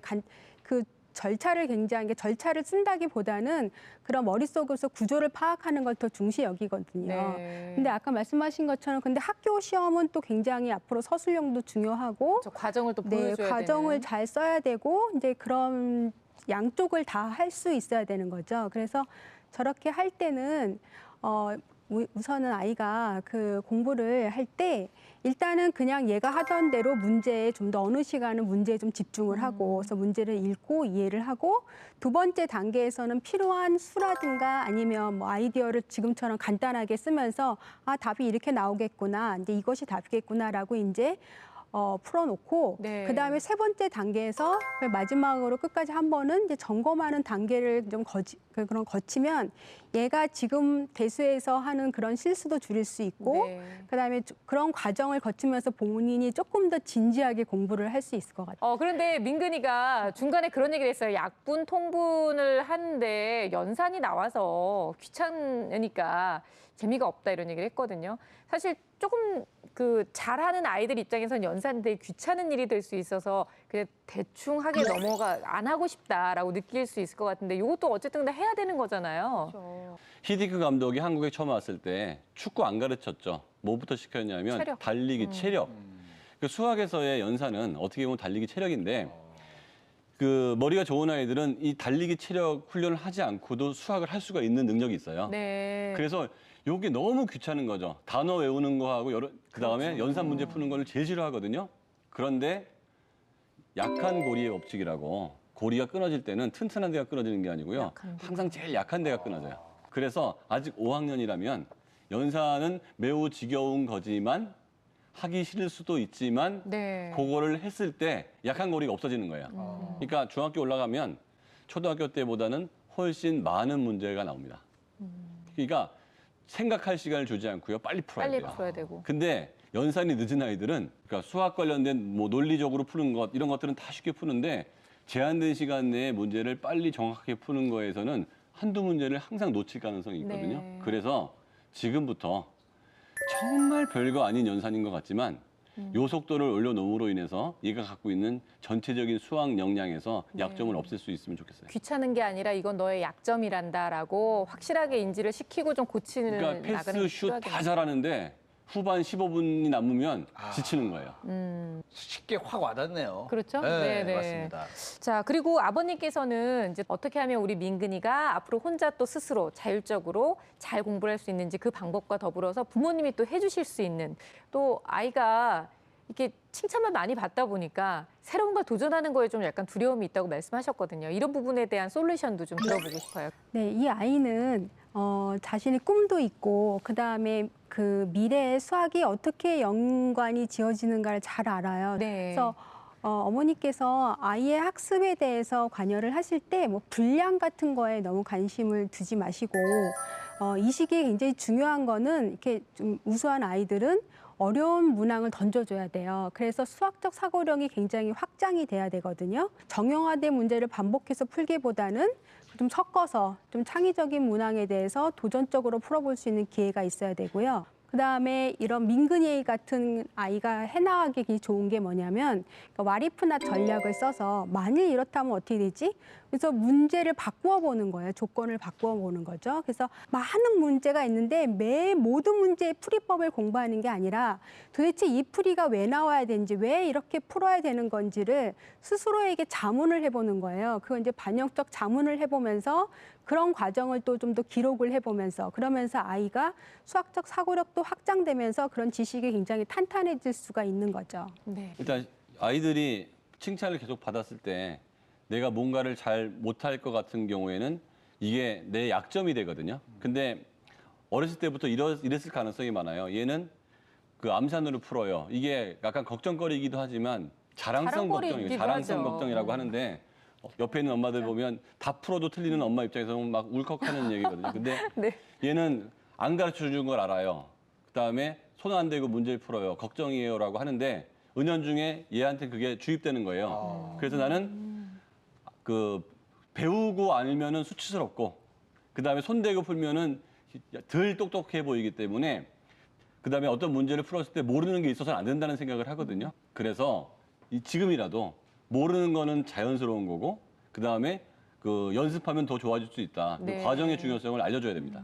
그 절차를 굉장히 절차를 쓴다기보다는 그런 머릿속에서 구조를 파악하는 걸 더 중시 여기거든요. 근데 아까 말씀하신 것처럼 근데 학교 시험은 또 굉장히 앞으로 서술형도 중요하고 과정을 또 보여줘야 과정을 되는. 잘 써야 되고 이제 그런 양쪽을 다 할 수 있어야 되는 거죠. 그래서 저렇게 할 때는 우선은 아이가 그 공부를 할 때 일단은 그냥 얘가 하던 대로 문제에 좀 더 어느 시간은 문제에 좀 집중을 하고 그래서 문제를 읽고 이해를 하고 두 번째 단계에서는 필요한 수라든가 아니면 뭐 아이디어를 지금처럼 간단하게 쓰면서 아 답이 이렇게 나오겠구나 이제 이것이 답이겠구나라고 이제 풀어놓고 그다음에 세 번째 단계에서 마지막으로 끝까지 한 번은 이제 점검하는 단계를 좀 거치면 얘가 지금 대수에서 하는 그런 실수도 줄일 수 있고 그다음에 그런 과정을 거치면서 본인이 조금 더 진지하게 공부를 할 수 있을 것 같아요. 그런데 민근이가 중간에 그런 얘기를 했어요. 약분, 통분을 하는데 연산이 나와서 귀찮으니까 재미가 없다 이런 얘기를 했거든요. 사실 조금 그 잘하는 아이들 입장에선 연산이 되게 귀찮은 일이 될 수 있어서 그냥 대충 하게 안 하고 싶다라고 느낄 수 있을 것 같은데 이것도 어쨌든 다 해야 되는 거잖아요. 히디크 감독이 한국에 처음 왔을 때 축구 안 가르쳤죠. 뭐부터 시켰냐면 체력. 달리기, 체력. 그 수학에서의 연산은 어떻게 보면 달리기 체력인데 그 머리가 좋은 아이들은 이 달리기 체력 훈련을 하지 않고도 수학을 할 수가 있는 능력이 있어요. 그래서 이게 너무 귀찮은 거죠. 단어 외우는 거하고 그다음에 연산 문제 푸는 거를 제일 싫어하거든요. 그런데 약한 고리의 법칙이라고 고리가 끊어질 때는 튼튼한 데가 끊어지는 게 아니고요. 항상 제일 약한 데가 끊어져요. 그래서 아직 5학년이라면 연산은 매우 지겨운 거지만 하기 싫을 수도 있지만 그거를 했을 때 약한 고리가 없어지는 거예요. 그러니까 중학교 올라가면 초등학교 때보다는 훨씬 많은 문제가 나옵니다. 그러니까 생각할 시간을 주지 않고요. 빨리 풀어야 돼요. 빨리 풀어야 되고. 근데 연산이 늦은 아이들은 그러니까 수학 관련된 뭐 논리적으로 푸는 것 이런 것들은 다 쉽게 푸는데 제한된 시간 내에 문제를 빨리 정확하게 푸는 거에서는 한두 문제를 항상 놓칠 가능성이 있거든요. 그래서 지금부터 정말 별거 아닌 연산인 것 같지만 요 속도를 올려놓음으로 인해서 얘가 갖고 있는 전체적인 수학 역량에서 약점을 없앨 수 있으면 좋겠어요. 귀찮은 게 아니라 이건 너의 약점이란다라고 확실하게 인지를 시키고 좀 고치는 그러니까 나가는 패스, 슛 다 잘하는데 후반 15분이 남으면 지치는 거예요. 쉽게 확 와닿네요. 그렇죠? 네, 네네. 맞습니다. 자, 그리고 아버님께서는 이제 어떻게 하면 우리 민근이가 앞으로 혼자 또 스스로 자율적으로 잘 공부를 할 수 있는지 그 방법과 더불어서 부모님이 또 해주실 수 있는 또 아이가 이렇게 칭찬만 많이 받다 보니까 새로운 걸 도전하는 거에 좀 약간 두려움이 있다고 말씀하셨거든요. 이런 부분에 대한 솔루션도 좀 들어보고 싶어요. 네, 이 아이는 자신의 꿈도 있고 그다음에 그 미래의 수학이 어떻게 연관이 지어지는가를 잘 알아요. 그래서 어머니께서 아이의 학습에 대해서 관여를 하실 때 뭐 분량 같은 거에 너무 관심을 두지 마시고 이 시기에 굉장히 중요한 거는 이렇게 좀 우수한 아이들은 어려운 문항을 던져줘야 돼요. 그래서 수학적 사고력이 굉장히 확장이 돼야 되거든요. 정형화된 문제를 반복해서 풀기보다는 좀 섞어서 좀 창의적인 문항에 대해서 도전적으로 풀어볼 수 있는 기회가 있어야 되고요. 그다음에 이런 민근이 같은 아이가 해나가기 좋은 게 뭐냐면 와리프나 전략을 써서 만일 이렇다면 어떻게 되지? 그래서 문제를 바꾸어 보는 거예요. 조건을 바꾸어 보는 거죠. 그래서 많은 문제가 있는데 매 모든 문제의 풀이법을 공부하는 게 아니라 도대체 이 풀이가 왜 나와야 되는지 왜 이렇게 풀어야 되는 건지를 스스로에게 자문을 해보는 거예요. 그건 이제 반영적 자문을 해보면서 그런 과정을 또 좀 더 기록을 해보면서 그러면서 아이가 수학적 사고력도 확장되면서 그런 지식이 굉장히 탄탄해질 수가 있는 거죠. 일단 아이들이 칭찬을 계속 받았을 때 내가 뭔가를 잘 못할 것 같은 경우에는 이게 내 약점이 되거든요. 근데 어렸을 때부터 이랬을 가능성이 많아요. 얘는 그 암산으로 풀어요. 이게 약간 걱정거리이기도 하지만 자랑성 걱정이에요. 자랑성 걱정이라고 하는데 옆에 있는 엄마들 보면 다 풀어도 틀리는 엄마 입장에서는 막 울컥하는 얘기거든요. 근데 얘는 안 가르쳐 준 걸 알아요. 그다음에 손 안 대고 문제를 풀어요. 걱정이에요라고 하는데 은연중에 얘한테 그게 주입되는 거예요. 그래서 나는 그 배우고 알면은 수치스럽고 그다음에 손 대고 풀면은 덜 똑똑해 보이기 때문에 그다음에 어떤 문제를 풀었을 때 모르는 게 있어서는 안 된다는 생각을 하거든요. 그래서 지금이라도 모르는 거는 자연스러운 거고 그다음에 그 연습하면 더 좋아질 수 있다. 그 네. 과정의 중요성을 알려줘야 됩니다.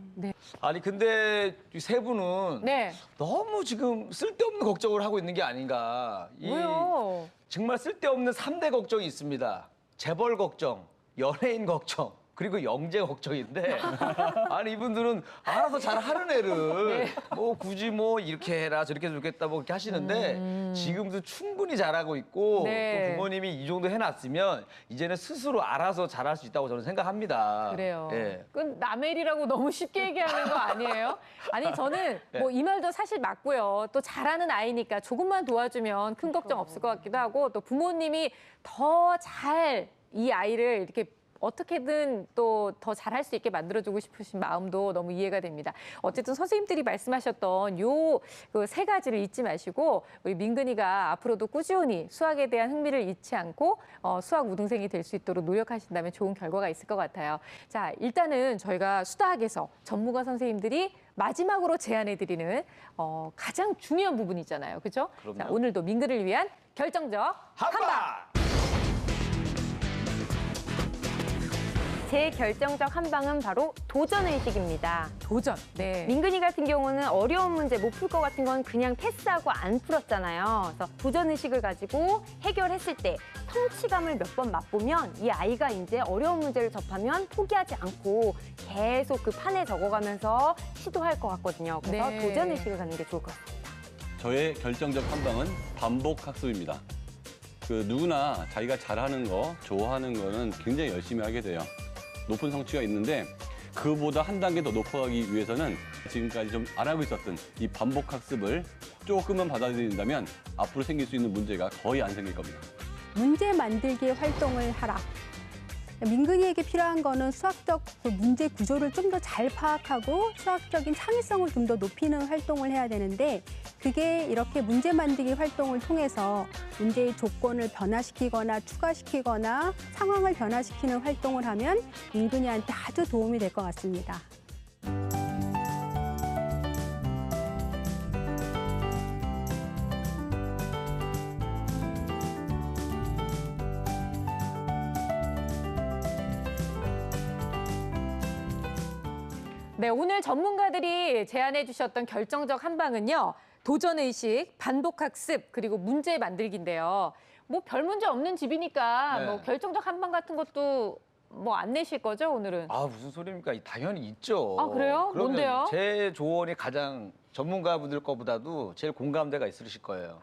아니 근데 이 세 분은 네. 너무 지금 쓸데없는 걱정을 하고 있는 게 아닌가. 왜요? 정말 쓸데없는 3대 걱정이 있습니다. 재벌 걱정, 연예인 걱정, 그리고 영재 걱정인데 아니 이분들은 알아서 잘하는 애를 뭐 굳이 뭐 이렇게 해라 저렇게 해도 좋겠다 뭐 그렇게 하시는데 지금도 충분히 잘하고 있고 네. 또 부모님이 이 정도 해놨으면 이제는 스스로 알아서 잘할 수 있다고 저는 생각합니다. 그래요. 예. 그건 남의 일이라고 너무 쉽게 얘기하는 거 아니에요? 아니 저는 뭐 이 말도 사실 맞고요. 또 잘하는 아이니까 조금만 도와주면 큰 걱정 없을 것 같기도 하고 또 부모님이 더 잘 이 아이를 이렇게 어떻게든 또 더 잘할 수 있게 만들어주고 싶으신 마음도 너무 이해가 됩니다. 어쨌든 선생님들이 말씀하셨던 요 그 세 가지를 잊지 마시고 우리 민근이가 앞으로도 꾸준히 수학에 대한 흥미를 잃지 않고 수학 우등생이 될 수 있도록 노력하신다면 좋은 결과가 있을 것 같아요. 자, 일단은 저희가 수다학에서 전문가 선생님들이 마지막으로 제안해드리는 가장 중요한 부분이잖아요. 그렇죠? 그럼요. 자, 오늘도 민근을 위한 결정적 한방! 제 결정적 한방은 바로 도전의식입니다. 도전. 네. 민근이 같은 경우는 어려운 문제 못 풀 것 같은 건 그냥 패스하고 안 풀었잖아요. 그래서 도전의식을 가지고 해결했을 때 성취감을 몇 번 맛보면 이 아이가 이제 어려운 문제를 접하면 포기하지 않고 계속 그 판에 적어가면서 시도할 것 같거든요. 그래서 네. 도전의식을 갖는 게 좋을 것 같습니다. 저의 결정적 한방은 반복 학습입니다. 그 누구나 자기가 잘하는 거, 좋아하는 거는 굉장히 열심히 하게 돼요. 높은 성취가 있는데 그보다 한 단계 더 높아가기 위해서는 지금까지 좀 안 하고 있었던 이 반복 학습을 조금만 받아들인다면 앞으로 생길 수 있는 문제가 거의 안 생길 겁니다. 문제 만들기 활동을 하라. 민근이에게 필요한 거는 수학적 그 문제 구조를 좀 더 잘 파악하고 수학적인 창의성을 좀 더 높이는 활동을 해야 되는데 그게 이렇게 문제 만들기 활동을 통해서 문제의 조건을 변화시키거나 추가시키거나 상황을 변화시키는 활동을 하면 민근이한테 아주 도움이 될 것 같습니다. 네, 오늘 전문가들이 제안해 주셨던 결정적 한방은요. 도전의식, 반복학습, 그리고 문제 만들기인데요. 뭐 별 문제 없는 집이니까 네. 뭐 결정적 한방 같은 것도 뭐 안 내실 거죠, 오늘은? 아 무슨 소리입니까? 당연히 있죠. 아, 그래요? 그러면 뭔데요? 제 조언이 가장 전문가분들 거보다도 제일 공감대가 있으실 거예요.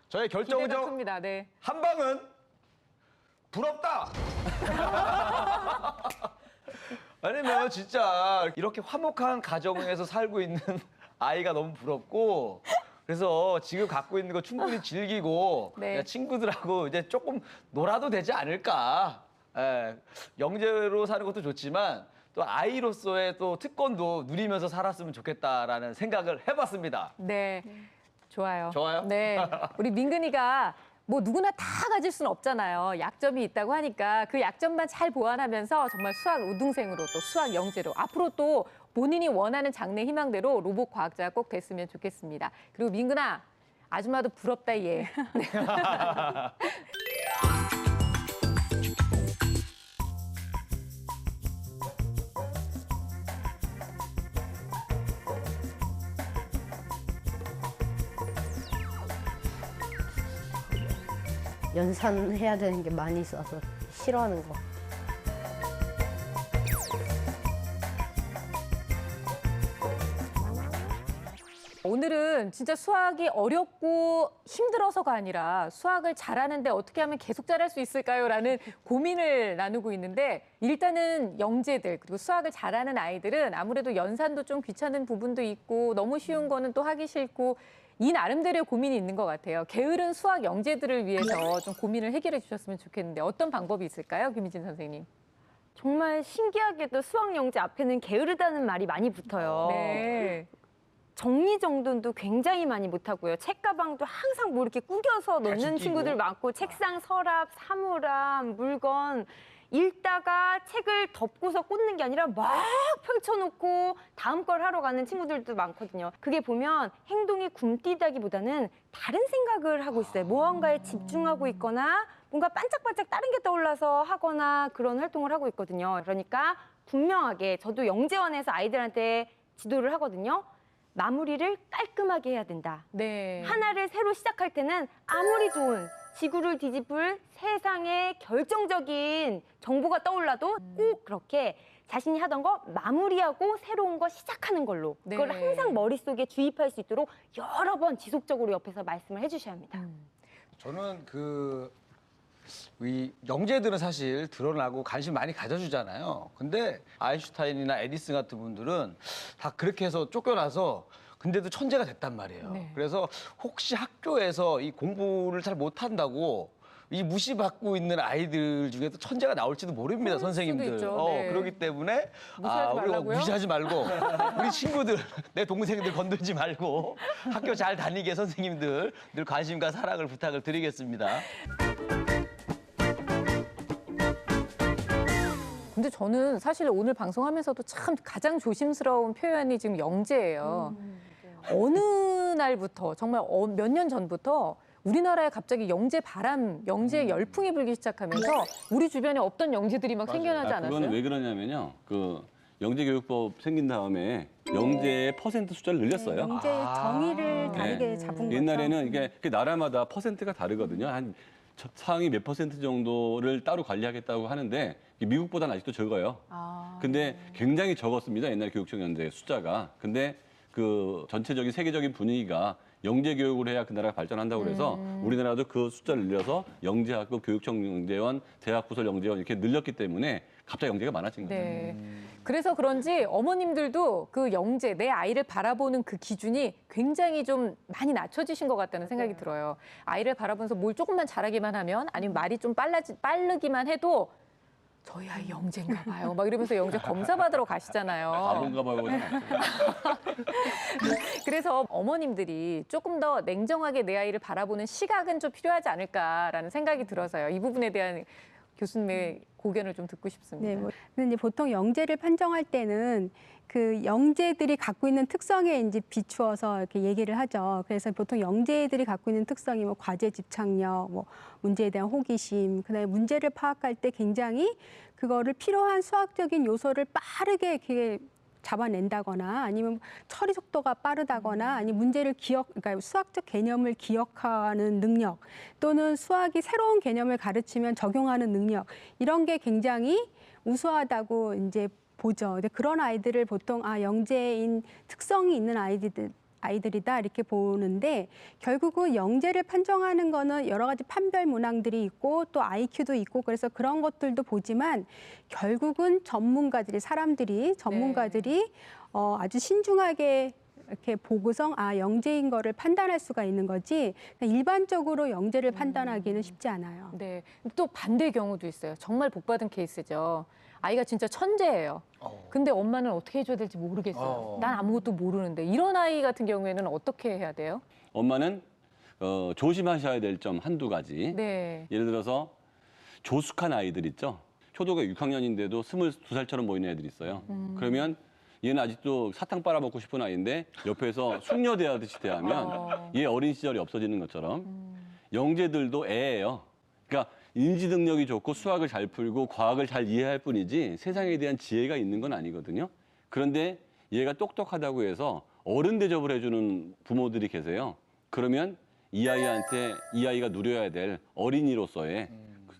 저의 기대가 결정적 큽니다. 네. 한방은 부럽다. 아니면 진짜 이렇게 화목한 가정에서 살고 있는 아이가 너무 부럽고 그래서 지금 갖고 있는 거 충분히 즐기고 네. 그냥 친구들하고 이제 조금 놀아도 되지 않을까. 예, 영재로 사는 것도 좋지만 또 아이로서의 또 특권도 누리면서 살았으면 좋겠다라는 생각을 해봤습니다. 네. 좋아요. 좋아요? 네. 우리 민근이가 뭐 누구나 다 가질 수는 없잖아요. 약점이 있다고 하니까 그 약점만 잘 보완하면서 정말 수학 우등생으로 또 수학 영재로 앞으로 또 본인이 원하는 장래 희망대로 로봇 과학자가 꼭 됐으면 좋겠습니다. 그리고 민근아, 아줌마도 부럽다 얘. 네. 연산해야 되는 게 많이 있어서 싫어하는 거. 오늘은 진짜 수학이 어렵고 힘들어서가 아니라 수학을 잘하는데 어떻게 하면 계속 잘할 수 있을까요? 라는 고민을 나누고 있는데 일단은 영재들 그리고 수학을 잘하는 아이들은 아무래도 연산도 좀 귀찮은 부분도 있고 너무 쉬운 거는 또 하기 싫고 이 나름대로의 고민이 있는 것 같아요. 게으른 수학 영재들을 위해서 좀 고민을 해결해 주셨으면 좋겠는데 어떤 방법이 있을까요? 김희진 선생님. 정말 신기하게도 수학 영재 앞에는 게으르다는 말이 많이 붙어요. 네. 정리정돈도 굉장히 많이 못하고요. 책가방도 항상 뭐 이렇게 구겨서 놓는 친구들 많고 책상 서랍, 사물함, 물건 읽다가 책을 덮고서 꽂는 게 아니라 막 펼쳐놓고 다음 걸 하러 가는 친구들도 많거든요. 그게 보면 행동이 굼뛰다기보다는 다른 생각을 하고 있어요. 무언가에 집중하고 있거나 뭔가 반짝반짝 다른 게 떠올라서 하거나 그런 활동을 하고 있거든요. 그러니까 분명하게 저도 영재원에서 아이들한테 지도를 하거든요. 마무리를 깔끔하게 해야 된다. 네. 하나를 새로 시작할 때는 아무리 좋은 지구를 뒤집을 세상의 결정적인 정보가 떠올라도 꼭 그렇게 자신이 하던 거 마무리하고 새로운 거 시작하는 걸로 네. 그걸 항상 머릿속에 주입할 수 있도록 여러 번 지속적으로 옆에서 말씀을 해주셔야 합니다. 저는 이 영재들은 사실 드러나고 관심 많이 가져주잖아요. 근데 아인슈타인이나 에디슨 같은 분들은 다 그렇게 해서 쫓겨나서 근데도 천재가 됐단 말이에요. 네. 그래서 혹시 학교에서 이 공부를 잘 못한다고 이 무시받고 있는 아이들 중에도 천재가 나올지도 모릅니다, 그럴 수도 선생님들. 있죠. 네. 그렇기 때문에 무시하지 우리가 말라고요? 무시하지 말고 우리 친구들, 내 동생들 건들지 말고 학교 잘 다니게 선생님들 늘 관심과 사랑을 부탁을 드리겠습니다. 근데 저는 사실 오늘 방송하면서도 참 가장 조심스러운 표현이 지금 영재예요. 어느 날부터 정말 몇 년 전부터 우리나라에 갑자기 영재 바람, 영재 열풍이 불기 시작하면서 우리 주변에 없던 영재들이 막 생겨나지 않았어요? 그거는 왜 그러냐면요. 영재교육법 생긴 다음에 영재의 퍼센트 숫자를 늘렸어요. 영재의 정의를 다르게 잡은 거죠. 옛날에는 이게 나라마다 퍼센트가 다르거든요. 한 상위 몇 퍼센트 정도를 따로 관리하겠다고 하는데 미국보다는 아직도 적어요. 근데 굉장히 적었습니다. 옛날 교육청 연대 숫자가. 근데 그 전체적인 세계적인 분위기가 영재 교육을 해야 그 나라가 발전한다고 그래서 우리나라도 그 숫자를 늘려서 영재학급, 교육청 영재원, 대학부설 영재원 이렇게 늘렸기 때문에 갑자기 영재가 많아진 거죠. 네. 그래서 그런지 어머님들도 그 영재, 내 아이를 바라보는 그 기준이 굉장히 좀 많이 낮춰지신 것 같다는 생각이 들어요. 아이를 바라보면서 뭘 조금만 잘하기만 하면 아니면 말이 좀 빠르기만 해도 저희 아이 영재인가 봐요. 막 이러면서 영재 검사 받으러 가시잖아요. 바본가 봐요. 그래서 어머님들이 조금 더 냉정하게 내 아이를 바라보는 시각은 좀 필요하지 않을까라는 생각이 들어서요. 이 부분에 대한 교수님의 고견을 좀 듣고 싶습니다. 네, 근데 이제 보통 영재를 판정할 때는 그 영재들이 갖고 있는 특성에 이제 비추어서 이렇게 얘기를 하죠. 그래서 보통 영재들이 갖고 있는 특성이 뭐 과제 집착력, 뭐 문제에 대한 호기심, 그다음에 문제를 파악할 때 굉장히 그거를 필요한 수학적인 요소를 빠르게 이렇게 잡아낸다거나 아니면 처리 속도가 빠르다거나 아니면 문제를 그러니까 수학적 개념을 기억하는 능력 또는 수학이 새로운 개념을 가르치면 적용하는 능력 이런 게 굉장히 우수하다고 이제 보죠. 근데 그런 아이들을 보통 영재인 특성이 있는 아이들이다 이렇게 보는데 결국은 영재를 판정하는 거는 여러 가지 판별 문항들이 있고 또 IQ도 있고 그래서 그런 것들도 보지만 결국은 전문가들이 아주 신중하게 이렇게 보고서 영재인 거를 판단할 수가 있는 거지 일반적으로 영재를 판단하기는 쉽지 않아요. 네. 또 반대 경우도 있어요. 정말 복받은 케이스죠. 아이가 진짜 천재예요. 근데 엄마는 어떻게 해줘야 될지 모르겠어요. 난 아무것도 모르는데 이런 아이 같은 경우에는 어떻게 해야 돼요? 엄마는 조심하셔야 될 점 한두 가지. 네. 예를 들어서 조숙한 아이들 있죠. 초등학교 6학년인데도 22살처럼 보이는 애들이 있어요. 그러면 얘는 아직도 사탕 빨아먹고 싶은 아이인데 옆에서 숙녀대하듯이 대하면 얘 어린 시절이 없어지는 것처럼 영재들도 애예요. 그러니까 인지 능력이 좋고 수학을 잘 풀고 과학을 잘 이해할 뿐이지 세상에 대한 지혜가 있는 건 아니거든요. 그런데 얘가 똑똑하다고 해서 어른 대접을 해주는 부모들이 계세요. 그러면 이 아이가 누려야 될 어린이로서의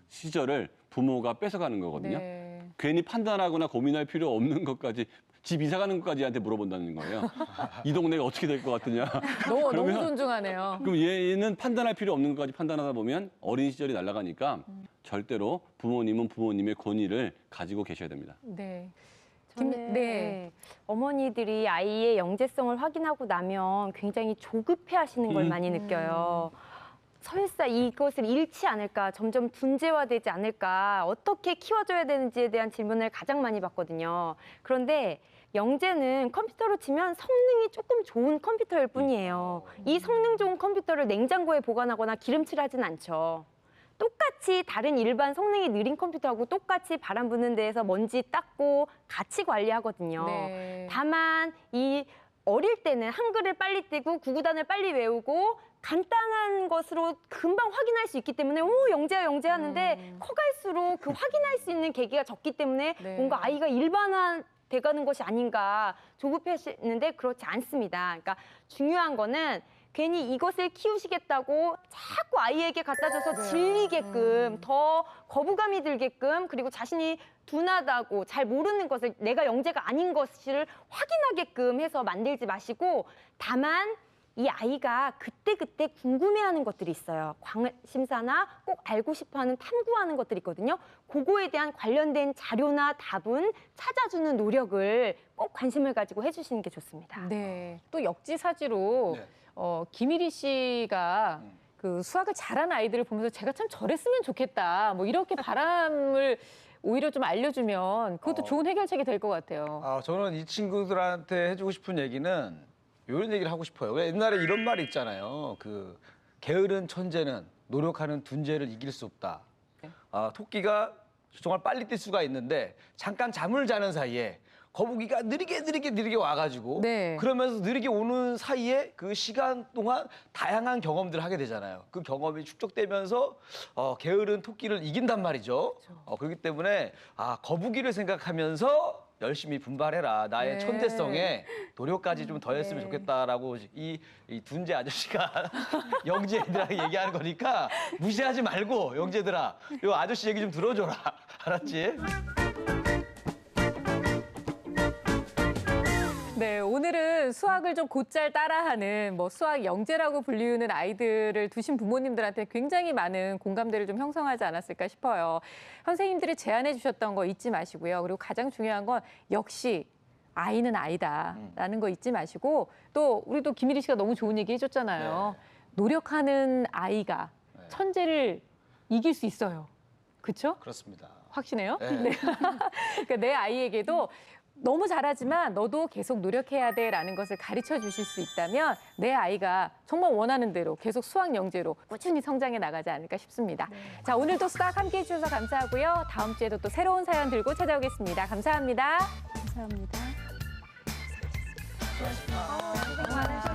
시절을 부모가 뺏어가는 거거든요. 네. 괜히 판단하거나 고민할 필요 없는 것까지 집 이사 가는 것까지 얘한테 물어본다는 거예요. 이 동네가 어떻게 될 것 같으냐. 너무 존중하네요. 그럼 얘는 판단할 필요 없는 것까지 판단하다 보면 어린 시절이 날아가니까 절대로 부모님은 부모님의 권위를 가지고 계셔야 됩니다. 네. 네. 어머니들이 아이의 영재성을 확인하고 나면 굉장히 조급해하시는 걸 많이 느껴요. 설사 이것을 잃지 않을까, 점점 둔재화되지 않을까, 어떻게 키워줘야 되는지에 대한 질문을 가장 많이 받거든요. 그런데 영재는 컴퓨터로 치면 성능이 조금 좋은 컴퓨터일 뿐이에요. 이 성능 좋은 컴퓨터를 냉장고에 보관하거나 기름칠하진 않죠. 똑같이 다른 일반 성능이 느린 컴퓨터하고 똑같이 바람 부는 데에서 먼지 닦고 같이 관리하거든요. 네. 다만 이 어릴 때는 한글을 빨리 떼고 구구단을 빨리 외우고 간단한 것으로 금방 확인할 수 있기 때문에 영재야 하는데 커갈수록 그 확인할 수 있는 계기가 적기 때문에 네. 뭔가 아이가 일반화 돼가는 것이 아닌가 조급해지는데 그렇지 않습니다. 그러니까 중요한 거는 괜히 이것을 키우시겠다고 자꾸 아이에게 갖다 줘서 질리게끔 더 거부감이 들게끔 그리고 자신이 둔하다고 잘 모르는 것을 내가 영재가 아닌 것을 확인하게끔 해서 만들지 마시고 다만 이 아이가 그때그때 궁금해하는 것들이 있어요. 관심사나 꼭 알고 싶어하는 탐구하는 것들이 있거든요. 그거에 대한 관련된 자료나 답은 찾아주는 노력을 꼭 관심을 가지고 해주시는 게 좋습니다. 네. 또 역지사지로 네. 김일희 씨가 그 수학을 잘하는 아이들을 보면서 제가 참 저랬으면 좋겠다. 뭐 이렇게 바람을 오히려 좀 알려주면 그것도 좋은 해결책이 될 것 같아요. 저는 이 친구들한테 해주고 싶은 얘기는 이런 얘기를 하고 싶어요. 왜 옛날에 이런 말이 있잖아요. 그 게으른 천재는 노력하는 둔재를 이길 수 없다. 토끼가 정말 빨리 뛸 수가 있는데 잠깐 잠을 자는 사이에 거북이가 느리게 와가지고 네. 그러면서 느리게 오는 사이에 그 시간 동안 다양한 경험들을 하게 되잖아요. 그 경험이 축적되면서 게으른 토끼를 이긴단 말이죠. 그렇기 때문에 거북이를 생각하면서 열심히 분발해라. 나의 네. 천재성에 노력까지 좀 더했으면 좋겠다라고 이 둔재 아저씨가 영재들한테 얘기하는 거니까 무시하지 말고 영재들아, 요 아저씨 얘기 좀 들어줘라. 알았지? 네, 오늘은 수학을 좀 곧잘 따라하는 뭐 수학 영재라고 불리우는 아이들을 두신 부모님들한테 굉장히 많은 공감대를 좀 형성하지 않았을까 싶어요. 선생님들이 제안해 주셨던 거 잊지 마시고요. 그리고 가장 중요한 건 역시 아이는 아이다라는 거 잊지 마시고 또 우리도 김일희 씨가 너무 좋은 얘기 해줬잖아요. 노력하는 아이가 천재를 이길 수 있어요. 그렇죠? 그렇습니다. 확신해요? 네. 네. 그러니까 내 아이에게도 너무 잘하지만 너도 계속 노력해야 돼라는 것을 가르쳐 주실 수 있다면 내 아이가 정말 원하는 대로 계속 수학 영재로 꾸준히 성장해 나가지 않을까 싶습니다. 자, 오늘도 수학 함께해 주셔서 감사하고요. 다음 주에도 또 새로운 사연 들고 찾아오겠습니다. 감사합니다. 감사합니다. 고생 많으셨습니다.